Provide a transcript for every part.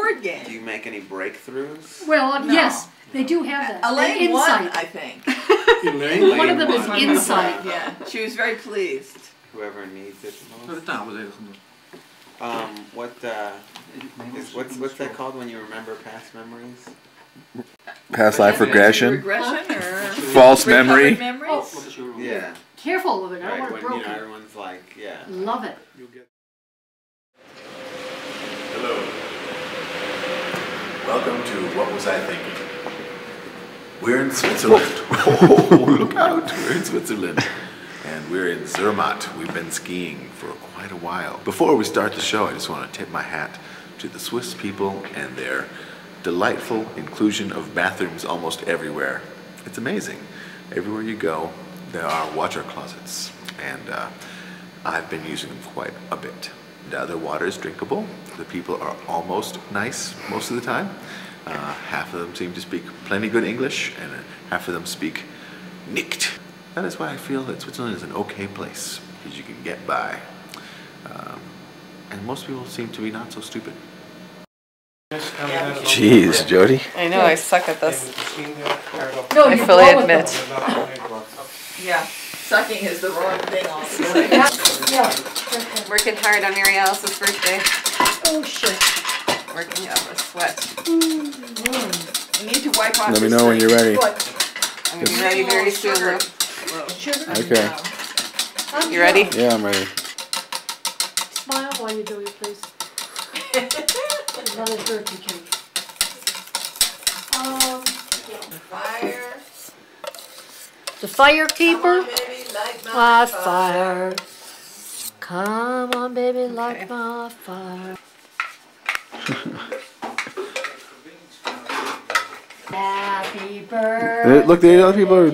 word game. Do you make any breakthroughs? Well, No. yes, they do have that. Elaine won, Insight. I think. One of them is insight. Yeah, she was very pleased. Whoever needs it the most. What's that called when you remember past memories? Past life regression. Regression or False memory. memories? Yeah. Careful with it, I don't Right, want it when broken. everyone's like, yeah. Love it. Hello. Welcome to What Was I Thinking? We're in Switzerland. Oh, look out. We're in Switzerland. And we're in Zermatt. We've been skiing for quite a while. Before we start the show, I just want to tip my hat to the Swiss people and their delightful inclusion of bathrooms almost everywhere. It's amazing. Everywhere you go, there are water closets. And I've been using them quite a bit. The water is drinkable. The people are almost nice most of the time. Half of them seem to speak plenty good English, and half of them speak nicht. That is why I feel that Switzerland is an okay place, because you can get by. And most people seem to be not so stupid. Jeez, Jody. I know, I suck at this. No, I you fully blow it, admit. Yeah, sucking is the wrong thing also. Yeah. Working hard on Mary Alice's birthday. Oh shit. Working up a sweat. You need to wipe off Let me your know when you're ready. foot. I'm gonna be ready very soon. Sugar. Sugar. Okay. You ready? Yeah, I'm ready. Smile while you do it, please. Another turkey cake. Fire. The firekeeper. Baby, light My fire. Come on, baby, light my fire. Happy birthday. Look, the other people are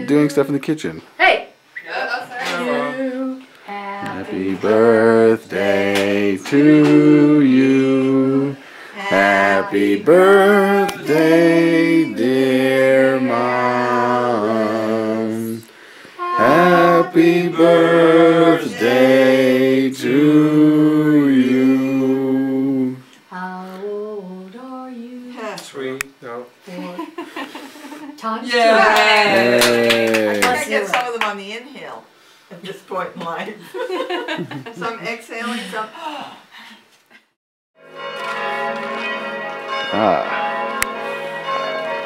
doing stuff in the kitchen. Hey! Yeah, Happy birthday to you. Happy birthday, dear Mom. Happy birthday to you. How old are you? 3, no. 4 times Yeah. two. Hey. I gotta get some of them on the inhale at this point in life. Some exhaling, some.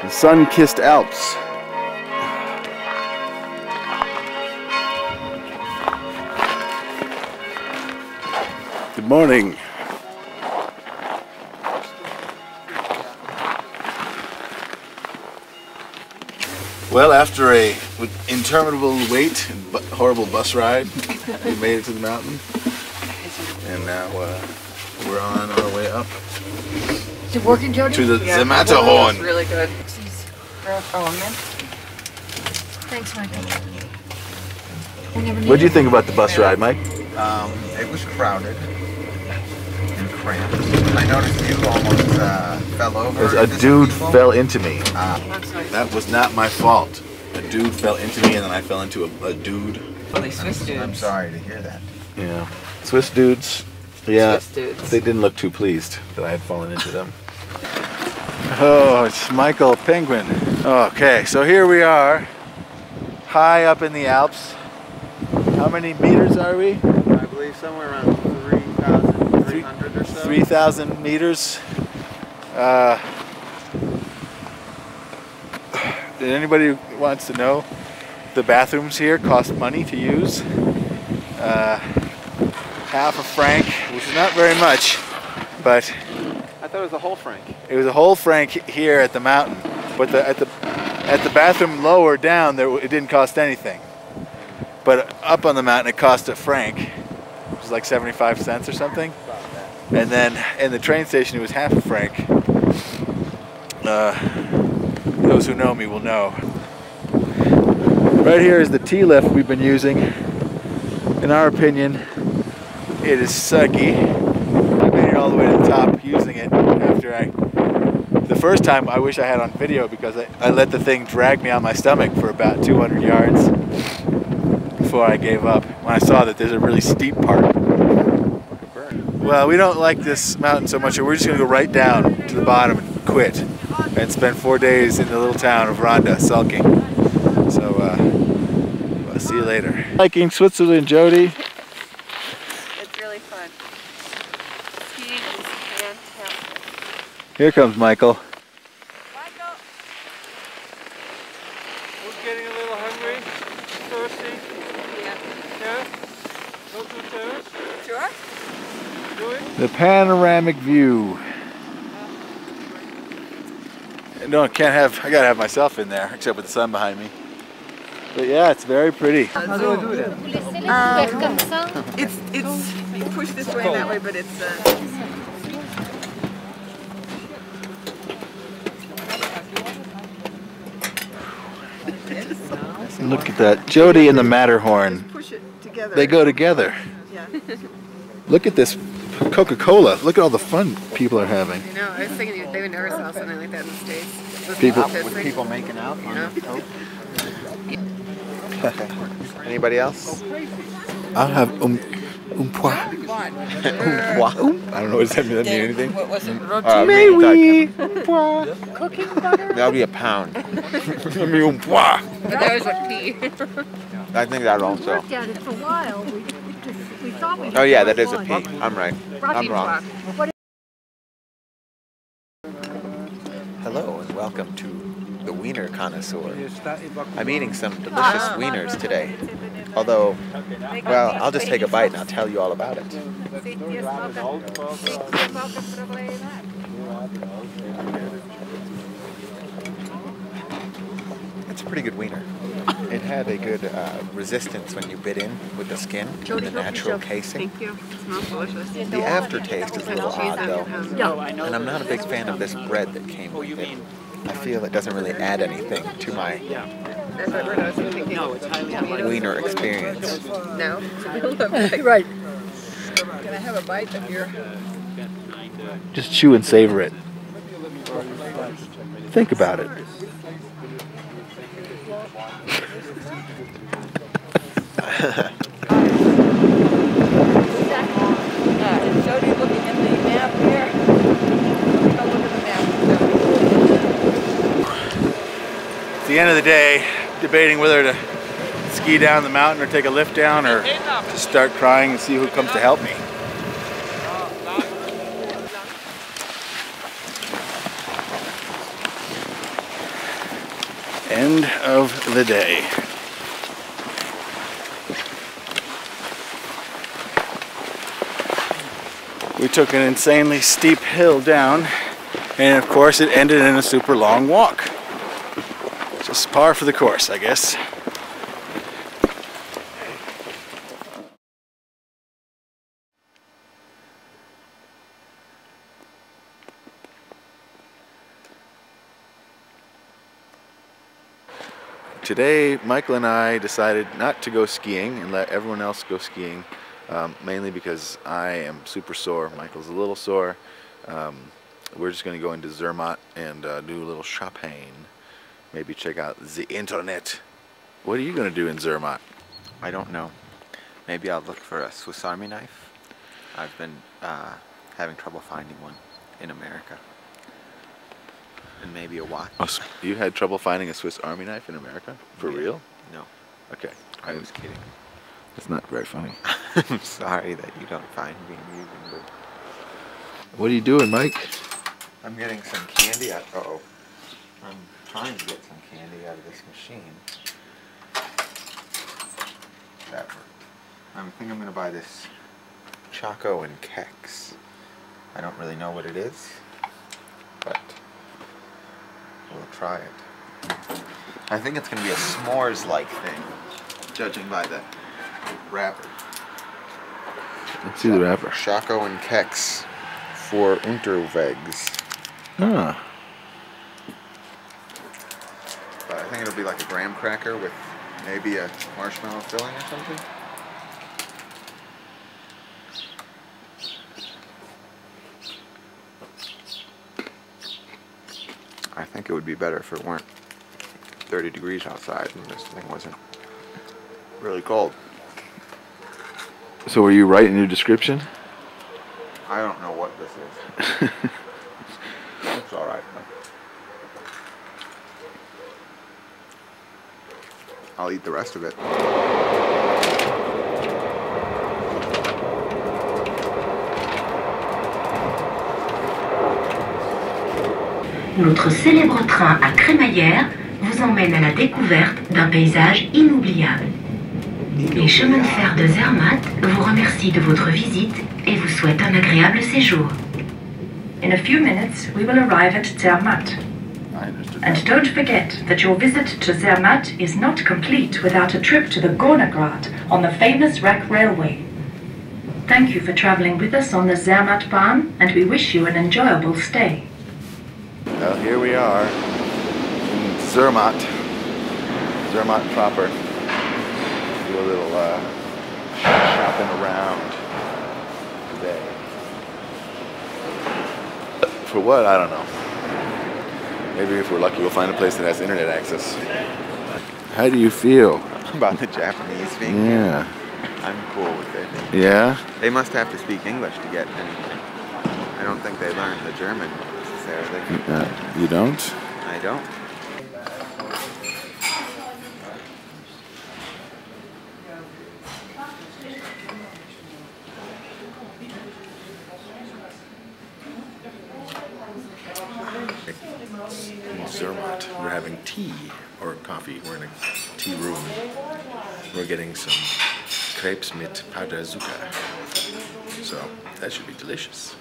The sun-kissed Alps. Good morning. Well, after a interminable wait and horrible bus ride, we made it to the mountain, and now we're on our way up Is it working, Jody? to the That's Zermatt. really good. Thanks, Michael. What did you think about the bus ride, Mike? It was crowded and cramped. I noticed you almost fell over. A into some dude people. fell into me. That's nice. That was not my fault. A dude fell into me, and then I fell into a dude. Well, they Swiss dudes. I'm sorry to hear that. Yeah, Swiss dudes. Yeah, Swiss dudes. they didn't look too pleased that I had fallen into them. Oh, it's Michael Penguin. Okay, so here we are, high up in the Alps. How many meters are we? I believe somewhere around 3,300 or so. 3,000 meters. Did anybody who wants to know? The bathrooms here cost money to use. Half a franc, which is not very much, but I thought it was a whole franc. it was a whole franc here at the mountain. But at the bathroom lower down, it didn't cost anything. But up on the mountain, it cost a franc, which is like 75 cents or something. And then in the train station, it was half a franc. Those who know me will know. Right here is the T-lift we've been using. In our opinion, it is sucky. I made it all the way to the top using it after the first time I wish I had on video, because I let the thing drag me on my stomach for about 200 yards before I gave up when I saw that there's a really steep part. Well, we don't like this mountain so much, so we're just gonna go right down to the bottom and quit, and spend 4 days in the little town of Ronda sulking. So, we'll see you later. Hiking Switzerland, Jody. It's really fun. Skiing is fantastic. Here comes Michael. Michael! We're getting a little hungry, thirsty. Yeah. Yeah? No too thirst. Sure? Do it. The panoramic view. No, I gotta have myself in there, except with the sun behind me. But yeah, it's very pretty. How do I do that? It's you push this way and that way, but it's Look at that. Jody and the Matterhorn. push it together. They go together. Yeah. Look at this Coca-Cola. Look at all the fun people are having. I know, I was thinking they would never sell something like that in the States. People- With people making out on Yeah. the coke. Anybody else? I'll have un pois. I don't know, does that mean anything? What was it? Mais oui. Cooking butter? That'll be a pound. Un pois. But that was like pea. I think that also. Looked at it for a while. We thought we Oh yeah, that is a pea. I'm right. I'm wrong. Hello and welcome to the Wiener Connoisseur. I'm eating some delicious wieners today. Although, well, I'll just take a bite and I'll tell you all about it. It's a pretty good wiener. It had a good resistance when you bit in with the skin, the natural casing. Thank you. It smells delicious. The aftertaste is a little odd though. Yeah. And I'm not a big fan of this bread that came with it. I feel it doesn't really add anything to my That's what I was thinking. wiener experience. No? Right. Can I have a bite of your? Just chew and savor it. Think about it. Jody looking at the map here. Go look at the map. At the end of the day, debating whether to ski down the mountain or take a lift down or just start crying and see who comes to help me. End of the day. We took an insanely steep hill down, and of course it ended in a super long walk. Just par for the course, I guess. Today, Michael and I decided not to go skiing and let everyone else go skiing, mainly because I am super sore. Michael's a little sore. We're just going to go into Zermatt and do a little shopping. Maybe check out the internet. What are you going to do in Zermatt? I don't know. Maybe I'll look for a Swiss Army knife. I've been having trouble finding one in America. And maybe a watch. Oh, you had trouble finding a Swiss Army knife in America? For real? No, Okay. I was kidding. That's not very funny. I'm sorry that you don't find me amusing, but What are you doing, Mike? I'm getting some candy out. Uh-oh. I'm trying to get some candy out of this machine. That worked. I think I'm going to buy this Choco and Kex. I don't really know what it is, but we'll try it. I think it's going to be a s'mores-like thing, judging by the wrapper. Let's see the wrapper. Choco and Kex for Unterwegs. Ah. But I think it'll be like a graham cracker with maybe a marshmallow filling or something. I think it would be better if it weren't 30 degrees outside and this thing wasn't really cold. So were you right in your description? I don't know what this is. It's alright. I'll eat the rest of it. Notre célèbre train à crémaillère vous emmène à la découverte d'un paysage inoubliable. Les chemins de fer de Zermatt vous remercient de votre visite et vous souhaitent un agréable séjour. In a few minutes, we will arrive at Zermatt. And don't forget that your visit to Zermatt is not complete without a trip to the Gornergrat on the famous Rack Railway. Thank you for traveling with us on the Zermatt Bahn, and we wish you an enjoyable stay. Well, here we are in Zermatt proper. Do a little shopping around today. For what? I don't know. Maybe if we're lucky, we'll find a place that has internet access. How do you feel About the Japanese thing? Yeah. I'm cool with it. Yeah? They must have to speak English to get anything. I don't think they learned the German necessarily. You don't? I don't. In Zermatt, we're having tea or coffee. We're in a tea room. We're getting some crepes mit Paderzucker. So that should be delicious.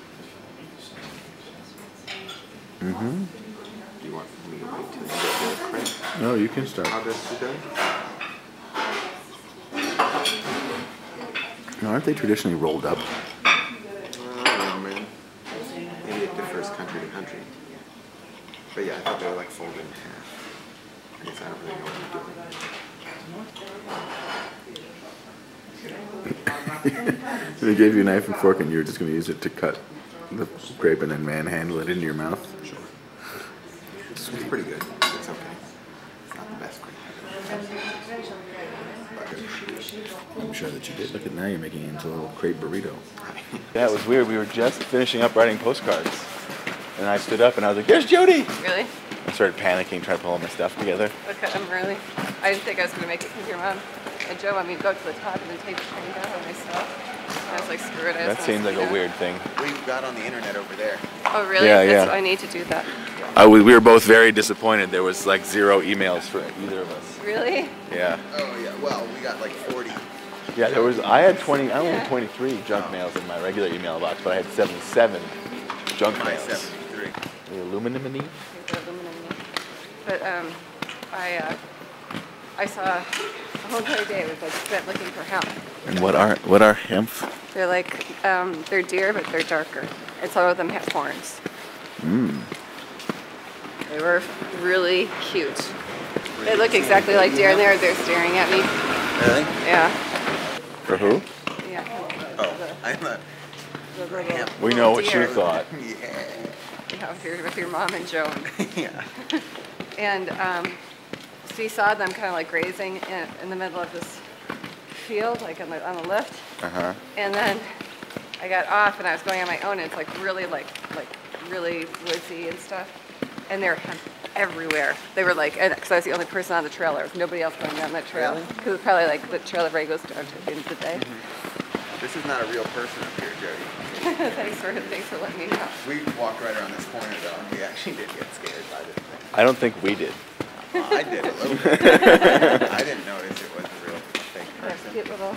Mm-hmm. Do you want me to wait till you get your crepe? No, you can start. How does it do? Aren't they traditionally rolled up? I don't know, man. Maybe it differs country to country. But yeah, I thought they were like folded in half. I guess I don't really know what I'm doing. They gave you a knife and fork and you're just going to use it to cut the grape and then manhandle it into your mouth? Sure. It's pretty good. It's okay. It's not the best grape. I'm sure that you did. Look at now, you're making it into a little crepe burrito. Yeah, it was weird. We were just finishing up writing postcards. And I stood up and I was like, "There's Jody!" Really? I started panicking, trying to pull all my stuff together. Okay, really? I didn't think I was going to make it with your mom. And Joe wanted me to go to the top and then take the train down with myself. I was like, screw it. That seems like a weird thing. We got on the internet over there. Oh, really? Yeah, That's yeah. I need to do that. We were both very disappointed. There was like 0 emails for either of us. Really? Yeah. Oh yeah. Well, we got like 40. Yeah, there was. I had 20. I only had 23 junk mails in my regular email box, but I had 77 junk My mails. 73. The aluminum-y? But I saw a whole entire day was like spent looking for hemp. And what are hemp? They're like they're deer, but they're darker, and some of them have horns. Mmm. They were really cute. They look exactly like deer, and they're staring at me. Really? Yeah. For who? Yeah. Oh, I'm not. We know what deer. you thought. Yeah, with your mom and Joan. Yeah. And so you saw them kind of like grazing in the middle of this field, like on the lift. Uh-huh. And then I got off and I was going on my own, and it's like really really woodsy and stuff. And there were hemp everywhere. They were like, because I was the only person on the trail. There was nobody else going down that trail. Because it's probably like the trail everybody goes down to at the end of the day. This is not a real person up here, Jody. Thanks for letting me know. We walked right around this corner though, and we actually did get scared by this thing. I don't think we did. I did a little bit. I didn't notice it was a real fake That's person. cute little.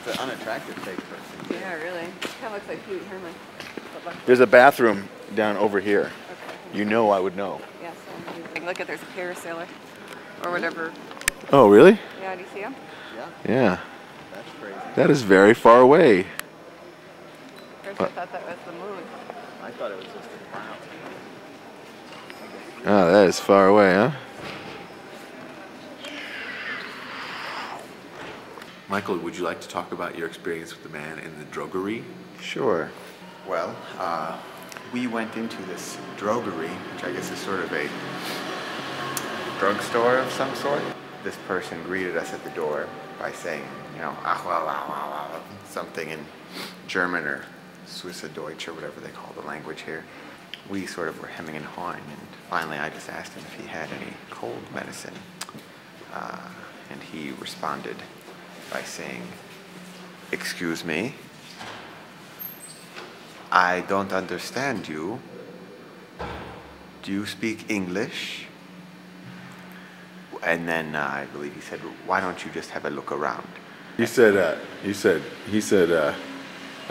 It's an unattractive fake person. Yeah, really. Kind of looks like Pete Herman. There's a bathroom down over here. Okay. You know I would know. Yes. Look at there's a parasailer, or whatever. Oh, really? Yeah, do you see him? Yeah, Yeah. that's crazy. That is very far away. First I thought that was the moon. I thought it was just a cloud. Oh, that is far away, huh? Michael, would you like to talk about your experience with the man in the drogerie? Sure. Well, we went into this drogerie, which I guess is sort of a drugstore of some sort. This person greeted us at the door by saying, you know, something in German or Swiss Deutsch or whatever they call the language here. We sort of were hemming and hawing, and finally I just asked him if he had any cold medicine. And he responded by saying, "Excuse me, I don't understand you. Do you speak English?" And then I believe he said, "Why don't you just have a look around?" He said,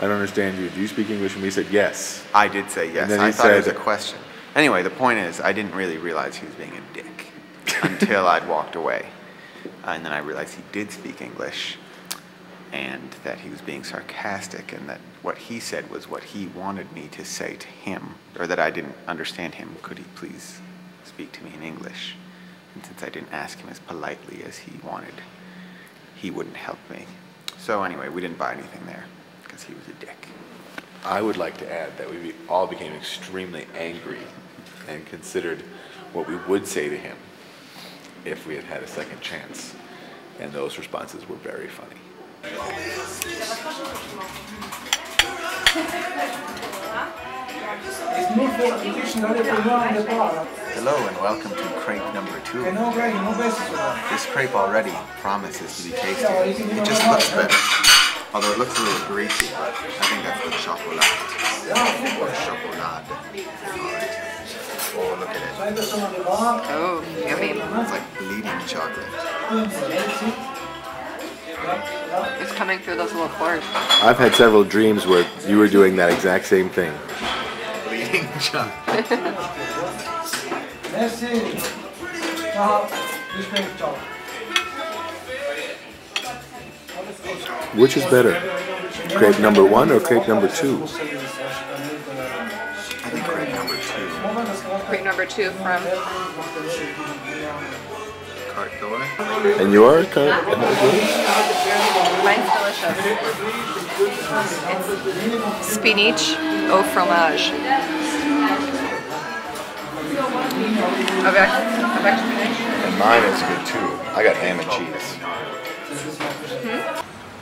I don't understand you. Do you speak English? And we said, yes. I did say yes. And then I he thought it was a said- question. Anyway, the point is, I didn't really realize he was being a dick until I'd walked away. And then I realized he did speak English, and that he was being sarcastic, and that what he said was what he wanted me to say to him, or that I didn't understand him. Could he please speak to me in English? And since I didn't ask him as politely as he wanted, he wouldn't help me. So anyway, we didn't buy anything there, because he was a dick. I would like to add that we all became extremely angry and considered what we would say to him if we had had a second chance. And those responses were very funny. Hello and welcome to crepe number 2. This crepe already promises to be tasty. It just looks better. Although it looks a little greasy, but I think that's the chocolate. Or chocolade. Oh, look at it. Oh, yummy. It's like bleeding chocolate. It's coming through those little pores. I've had several dreams where you were doing that exact same thing. Bleeding chocolate. Which is better? Crepe number 1 or crepe number 2? I think crepe number 2. Crepe number 2 from Carte d'Or. And yours? Mine's delicious. It's spinach au fromage. Avec spinach. And mine is good too. I got ham and cheese.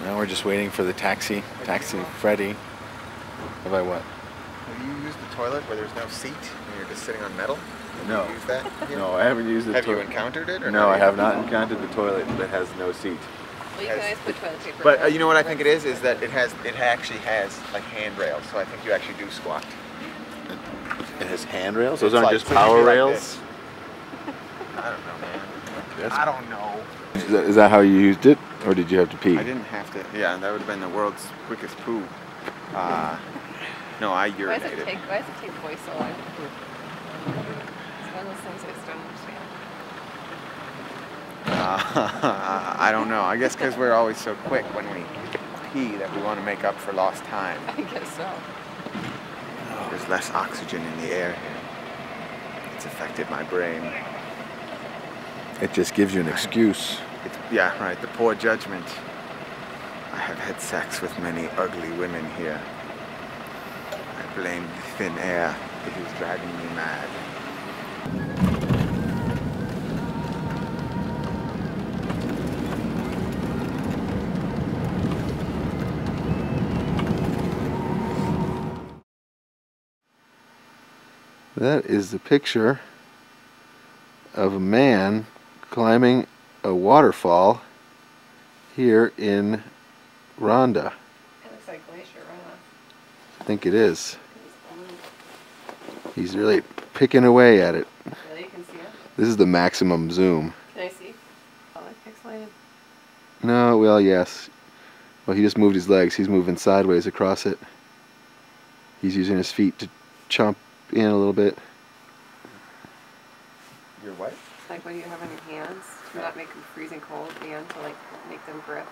Now we're just waiting for the taxi. Taxi Freddy. Have I what? Have you used the toilet where there's no seat and you're just sitting on metal? No. Have you used that? here? No, I haven't used the Have you toilet. encountered it? Or No, I have not encountered the toilet that has no seat. Well, you can always put toilet paper. But you know what I think it is that it actually has like handrails, so I think you actually do squat. It has handrails? Those It's aren't like- just so you do power like rails? this. I don't know, man. That's- I don't know. Is that how you used it? Or did you have to pee? I didn't have to. Yeah, that would have been the world's quickest poo. No, I Why does urinated. it take voice so long? It's one of those things I just don't understand. I don't know. I guess because we're always so quick when we pee that we want to make up for lost time. I guess so. There's less oxygen in the air here. It's affected my brain. It just gives you an excuse. Yeah, right. The poor judgment. I have had sex with many ugly women here. I blame the thin air. It is driving me mad. That is the picture of a man climbing a waterfall here in Rhonda. It looks like Glacier Runoff. I think it is. He's really picking away at it. Really, you can see it? This is the maximum zoom. Can I see? Oh, like pixelated. No, well, yes. Well, he just moved his legs. He's moving sideways across it. He's using his feet to chomp in a little bit. Your what? It's like what do you have on your hands to not make them freezing cold at the end to like make them grip.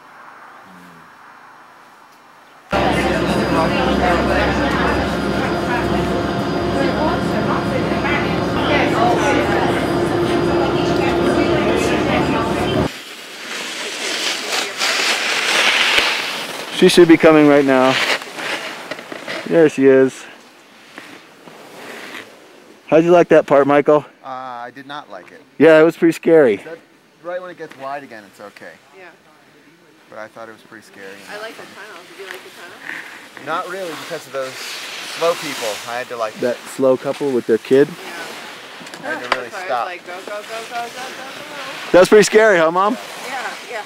She should be coming right now. There she is. How'd you like that part, Michael? I did not like it. Yeah, it was pretty scary. Right when it gets wide again, it's okay. Yeah. but I thought it was pretty scary. I like the tunnel. Did you like the tunnel? Not really, because of those slow people. I had to like That slow couple with their kid. Yeah. I had to really So I was stop. like, go, go, go, go, go, go, go. That was pretty scary, huh, Mom? Yeah, yeah.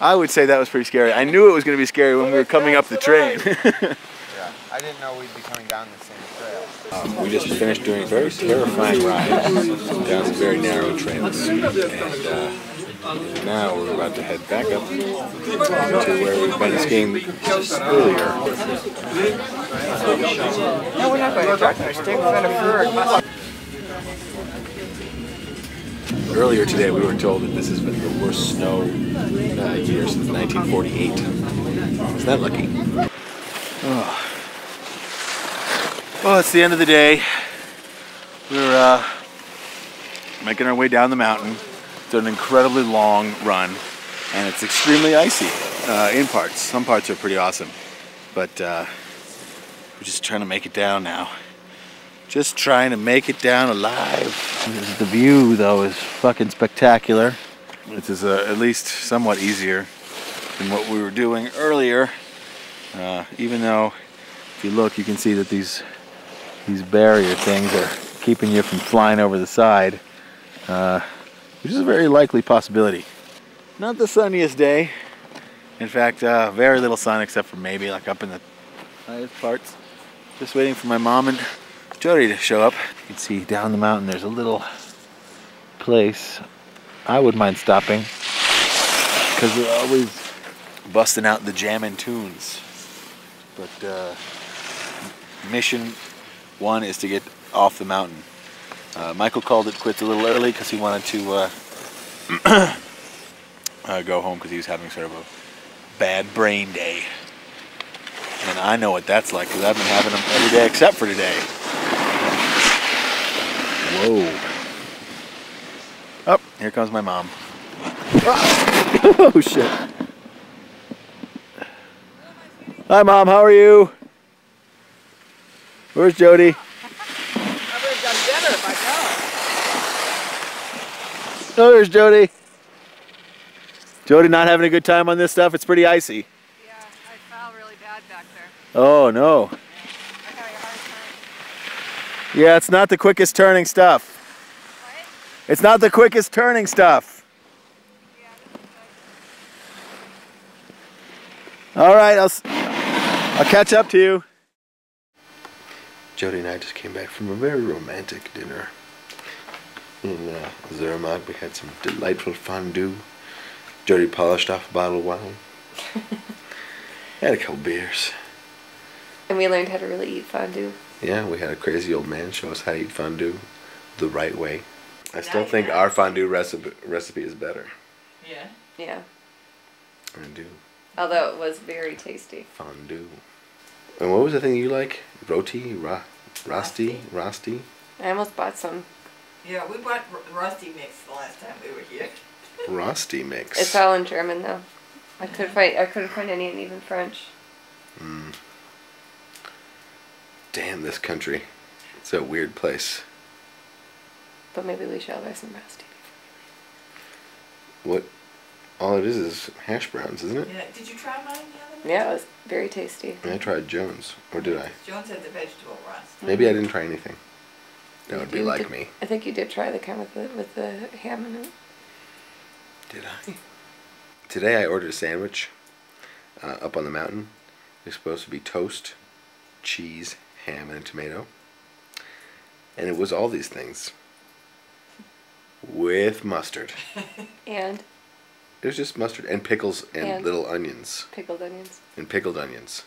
I would say that was pretty scary. I knew it was going to be scary when we were coming up the train. Yeah, I didn't know we'd be coming down the same trail. We just finished doing a very terrifying ride down some very narrow trails. And now we're about to head back up to where we've been skiing just earlier. No, we're not going to Dartmouth. We're going to Ferd. Earlier today we were told that this has been the worst snow year since 1948. Isn't that lucky? Oh. Well, it's the end of the day. We're making our way down the mountain. It's an incredibly long run, and it's extremely icy in parts. Some parts are pretty awesome, but we're just trying to make it down now. Just trying to make it down alive. The view, though, is fucking spectacular. This is at least somewhat easier than what we were doing earlier. Even though, if you look, you can see that these barrier things are keeping you from flying over the side, which is a very likely possibility. Not the sunniest day. In fact, very little sun except for maybe like up in the highest parts. Just waiting for my mom and Jody to show up. You can see down the mountain there's a little place. I wouldn't mind stopping because they're always busting out the jammin' tunes. But mission one is to get off the mountain. Michael called it quits a little early because he wanted to go home because he was having sort of a bad brain day. And I know what that's like because I've been having them every day except for today. Whoa. Oh, here comes my mom. Oh, shit. Hi, Mom. How are you? Where's Jody? I would have done better if I Oh, there's Jody. Jody not having a good time on this stuff? It's pretty icy. Yeah, I fell really bad back there. Oh, no. I'm having a hard time. Yeah, it's not the quickest turning stuff. What? It's not the quickest turning stuff. Yeah, this is All right, I'll catch up to you. Jody and I just came back from a very romantic dinner in Zermatt. We had some delightful fondue. Jody polished off a bottle of wine. Had a couple beers. And we learned how to really eat fondue. Yeah, we had a crazy old man show us how to eat fondue the right way. I still think our fondue recipe is better. Yeah. Yeah. I do. Although it was very tasty. Fondue. And what was the thing you like? Roti? Rosti? I almost bought some. Yeah, we bought Rusty mix the last time we were here. Rosti mix. It's all in German though. I couldn't find any in even French. Damn this country. It's a weird place. But maybe we shall buy some Rusty. What? All it is hash browns, isn't it? Yeah. Did you try mine the other night? Yeah, it was very tasty. I tried Jones, or did I? Jones had the vegetable rust. Maybe I didn't try anything. That would be like me. I think you did try the kind with the ham in it. Did I? Today I ordered a sandwich up on the mountain. It's supposed to be toast, cheese, ham, and a tomato. And it was all these things. With mustard. And? It was just mustard and pickles and little onions. Pickled onions. And pickled onions.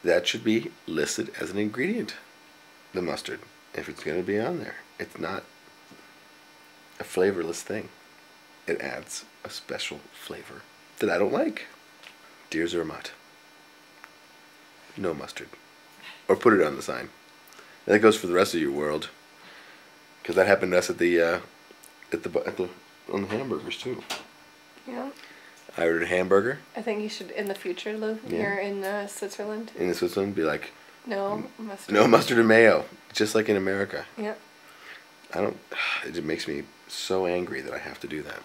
That should be listed as an ingredient. The mustard. If it's going to be on there. It's not a flavorless thing. It adds a special flavor that I don't like. Dear Zermatt. No mustard. Or put it on the sign. And that goes for the rest of your world. Because that happened to us on the hamburgers too. Yeah. I ordered a hamburger. I think you should, in the future, Lou, here in Switzerland. In Switzerland, be like, no mustard. No mustard and mayo, just like in America. Yeah. I don't. It makes me so angry that I have to do that.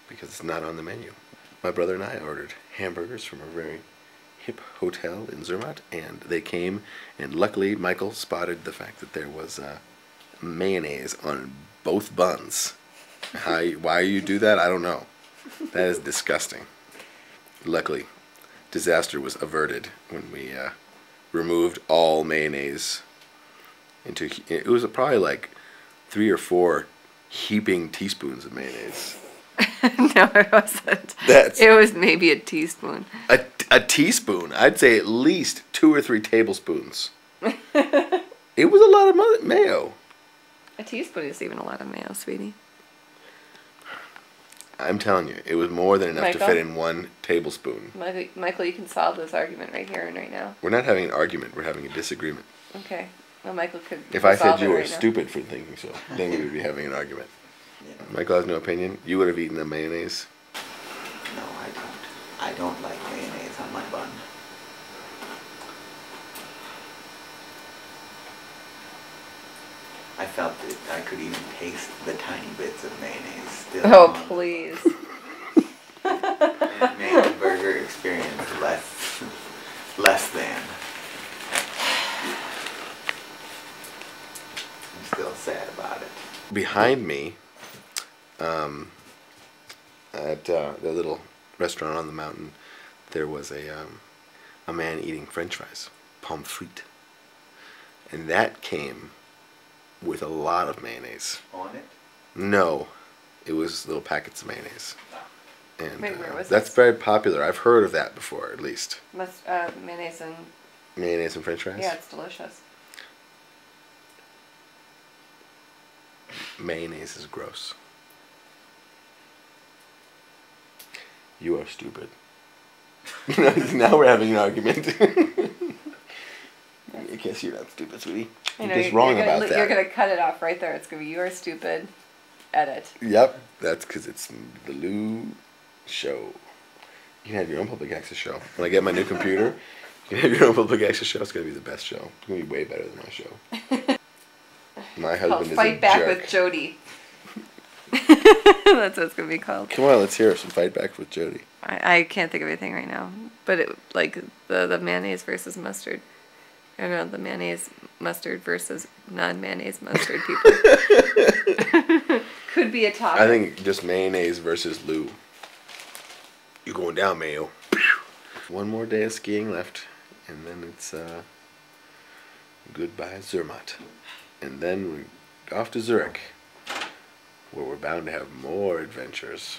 because it's not on the menu. My brother and I ordered hamburgers from a very hip hotel in Zermatt, and they came, and luckily Michael spotted the fact that there was mayonnaise on both buns. Why you do that, I don't know. That is disgusting. Luckily, disaster was averted when we removed all mayonnaise into, it was probably like 3 or 4 heaping teaspoons of mayonnaise. No, it wasn't. It was maybe a teaspoon. A teaspoon? I'd say at least 2 or 3 tablespoons. It was a lot of mayo. A teaspoon is even a lot of mayo, sweetie. I'm telling you, it was more than enough to fit in 1 tablespoon. Michael, you can solve this argument right here and right now. We're not having an argument, we're having a disagreement. Okay. Well, Michael could. If I said you were stupid for thinking so, then we would be having an argument. Yeah. Michael has no opinion. You would have eaten the mayonnaise? No, I don't. I don't like mayonnaise on my bun. I felt that I could even taste the tiny bits of mayonnaise still. Oh, please. And it made the burger experience less than. I'm still sad about it. Behind me, at the little restaurant on the mountain, there was a man eating French fries, pommes frites, and that came with a lot of mayonnaise. On it? No, it was little packets of mayonnaise. And Wait, where was that's this? very popular. I've heard of that before, at least. Mayonnaise and... Mayonnaise and French fries? Yeah, it's delicious. Mayonnaise is gross. You are stupid. Now we're having an argument. I guess you're not stupid, sweetie. You're just wrong about that. You're going to cut it off right there. It's going to be, you are stupid. Edit. Yep, that's because it's the Lou Show. You can have your own public access show. When I get my new computer, you can have your own public access show. It's going to be the best show. It's going to be way better than my show. My husband is a jerk. Fight Back with Jody. That's what it's going to be called. Come on, let's hear some Fight Back with Jody. I can't think of anything right now. But it, like the mayonnaise versus mustard. I don't know, the mayonnaise mustard versus non-mayonnaise mustard people. Could be a topic. I think just mayonnaise versus Lou. You're going down, Mayo. One more day of skiing left, and then it's goodbye Zermatt. And then we're off to Zurich, where we're bound to have more adventures.